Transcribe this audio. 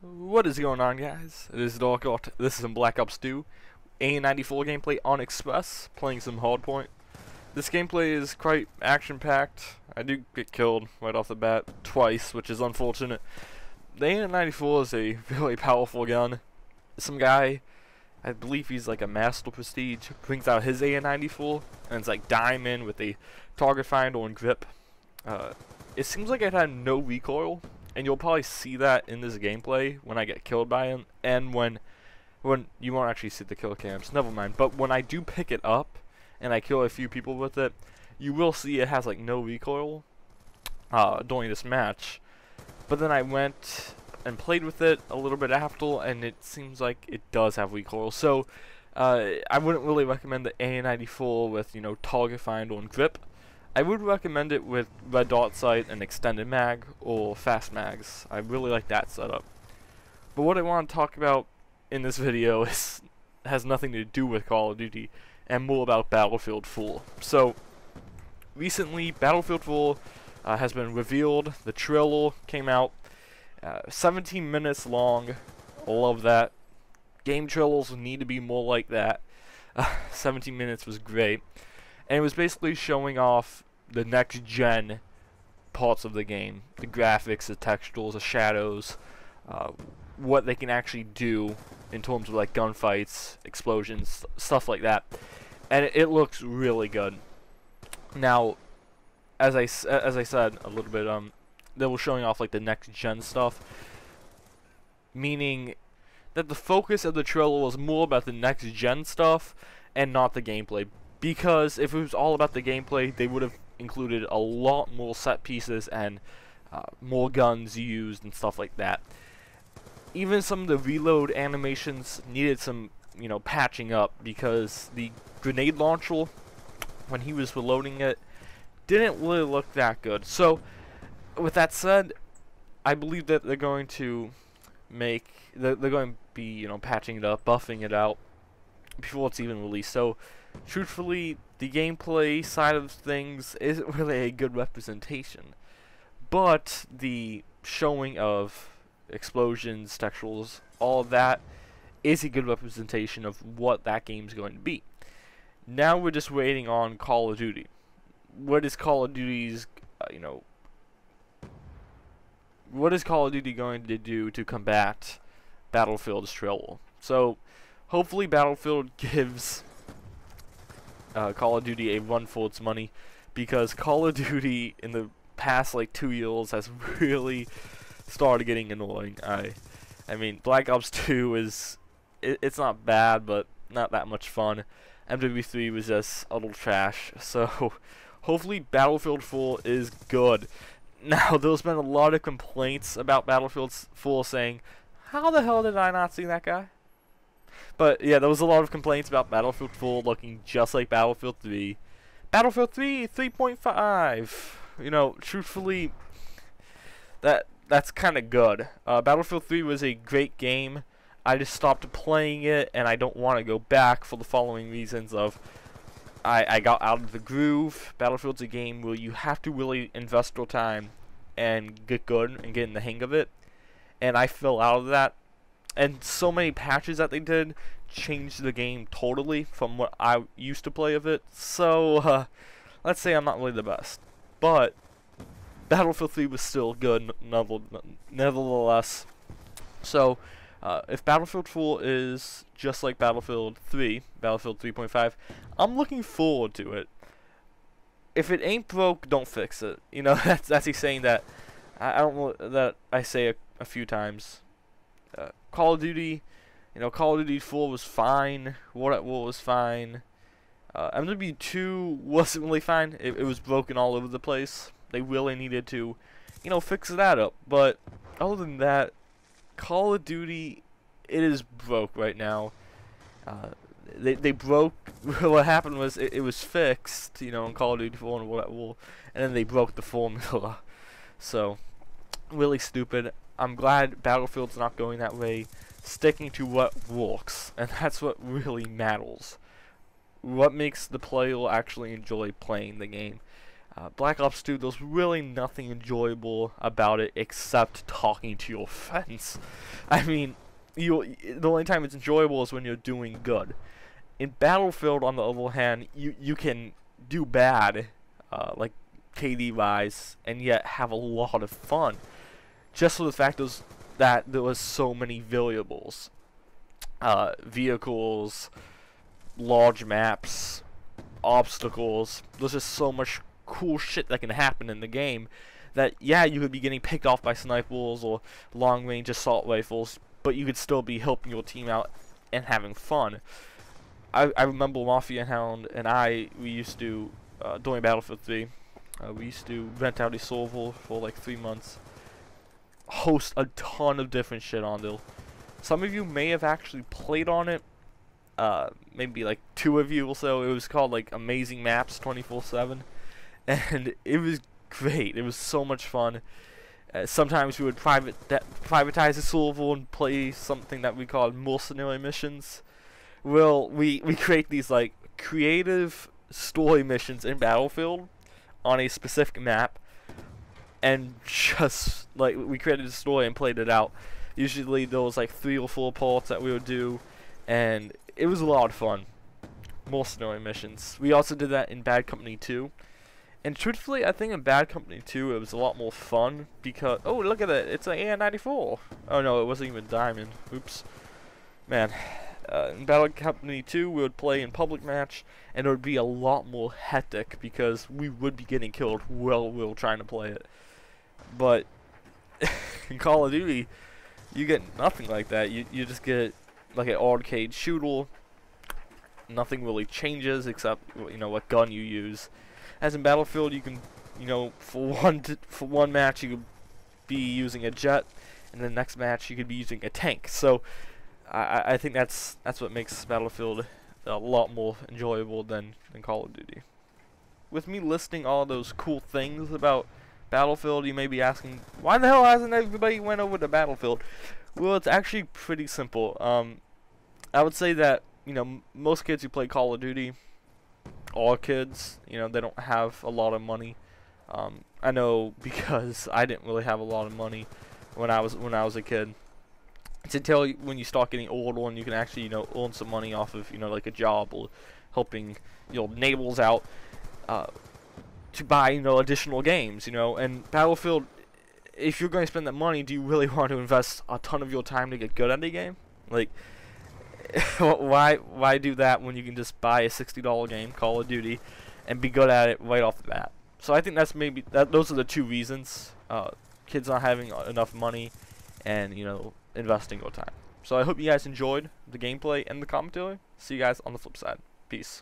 What is going on, guys? It is Darkart. This is some Black Ops 2 A94 gameplay on Express, playing some Hardpoint. This gameplay is quite action-packed. I do get killed right off the bat twice, which is unfortunate. The A94 is a really powerful gun. Some guy, I believe he's like a Master Prestige, brings out his A94, and it's like diamond with a target finder and grip. It seems like it had no recoil. And you'll probably see that in this gameplay when I get killed by him, and when you won't actually see the kill cams. Never mind. But when I do pick it up and I kill a few people with it, you will see it has like no recoil during this match. But then I went and played with it a little bit after, and it seems like it does have recoil. So I wouldn't really recommend the A94 with target finder and grip. I would recommend it with red dot sight and extended mag or fast mags. I really like that setup. But what I want to talk about in this video has nothing to do with Call of Duty and more about Battlefield 4. So recently Battlefield 4 has been revealed. The trailer came out, 17 minutes long. Love that. Game trailers need to be more like that. 17 minutes was great. And it was basically showing off the next gen parts of the game. The graphics, the textures, the shadows, what they can actually do in terms of like gunfights, explosions, stuff like that. And it looks really good. Now, as I said a little bit, they were showing off like the next gen stuff, meaning that the focus of the trailer was more about the next gen stuff and not the gameplay. Because if it was all about the gameplay, they would have included a lot more set pieces and more guns used and stuff like that. Even some of the reload animations needed some, patching up, because the grenade launcher, when he was reloading it, didn't really look that good. So, with that said, I believe that they're going to they're going to be, patching it up, buffing it out before it's even released. So, truthfully, the gameplay side of things isn't really a good representation, but the showing of explosions, textures, all of that is a good representation of what that game's going to be. Now we're just waiting on Call of Duty. What is Call of Duty's, what is Call of Duty going to do to combat Battlefield's trailer? So, hopefully Battlefield gives Call of Duty a run for its money, because Call of Duty in the past like 2 years has really started getting annoying. I mean, Black Ops 2 it's not bad, but not that much fun. MW3 was just a little trash. So hopefully Battlefield 4 is good. Now, there's been a lot of complaints about Battlefield 4 saying, how the hell did I not see that guy? But yeah, there was a lot of complaints about Battlefield 4 looking just like Battlefield 3. Battlefield 3 3.5. Truthfully, that's kind of good. Battlefield 3 was a great game. I just stopped playing it, and I don't want to go back for the following reasons of I got out of the groove. Battlefield's a game where you have to really invest your time and get good and get in the hang of it. And I fell out of that. And so many patches that they did changed the game totally from what I used to play of it. So, let's say I'm not really the best. But Battlefield 3 was still good nevertheless. So, if Battlefield 4 is just like Battlefield 3, Battlefield 3.5, I'm looking forward to it. If it ain't broke, don't fix it. That's a saying that I say a few times. Call of Duty, Call of Duty 4 was fine. War at War was fine. MW2 wasn't really fine. It was broken all over the place. They really needed to, fix that up. But other than that, Call of Duty, it is broke right now. They broke. What happened was it was fixed, in Call of Duty 4 and War at War, and then they broke the formula. So, really stupid. I'm glad Battlefield's not going that way, sticking to what works, and that's what really matters. What makes the player actually enjoy playing the game. Black Ops 2, there's really nothing enjoyable about it except talking to your friends. I mean, the only time it's enjoyable is when you're doing good. In Battlefield, on the other hand, you can do bad, like KD wise, and yet have a lot of fun. Just for the fact that there was so many variables, vehicles, large maps, obstacles. There's just so much cool shit that can happen in the game that, yeah, you could be getting picked off by snipers or long range assault rifles, but you could still be helping your team out and having fun. I remember Mafia Hound and we used to, during Battlefield 3, we used to rent out a server for like 3 months, host a ton of different shit on there. Some of you may have actually played on it, maybe like 2 of you or so. It was called like Amazing Maps 24/7, and it was great. It was so much fun. Sometimes we would privatize a server and play something that we called mercenary missions. Well, we create these like creative story missions in Battlefield on a specific map, and just like we created a story and played it out. Usually there was like 3 or 4 parts that we would do, and it was a lot of fun. Mercenary missions. We also did that in Bad Company 2. And truthfully, I think in Bad Company 2 it was a lot more fun because, oh, look at it, it's an AN-94. Oh no, it wasn't even Diamond. Oops. Man. In Bad Company 2 we would play in public match, and it would be a lot more hectic because we would be getting killed while we were trying to play it. But in Call of Duty, you get nothing like that. You just get like an arcade shooter. Nothing really changes except, you know, what gun you use. As in Battlefield, you can, you know, for one match you could be using a jet, and the next match you could be using a tank. So I think that's what makes Battlefield a lot more enjoyable than Call of Duty. With me listing all those cool things about Battlefield, you may be asking, why the hell hasn't everybody went over to Battlefield? Well, it's actually pretty simple. I would say that, you know, most kids who play Call of Duty, all kids, you know, they don't have a lot of money. I know because I didn't really have a lot of money when I was a kid. It's until when you start getting older and you can actually, you know, earn some money off of, you know, like a job or helping your neighbors out, to buy, you know, additional games, you know. And Battlefield, if you're going to spend that money, do you really want to invest a ton of your time to get good at the game? Like, why do that when you can just buy a $60 game, Call of Duty, and be good at it right off the bat? So I think that's those are the 2 reasons. Kids not having enough money, and, you know, investing your time. So I hope you guys enjoyed the gameplay and the commentary. See you guys on the flip side. Peace.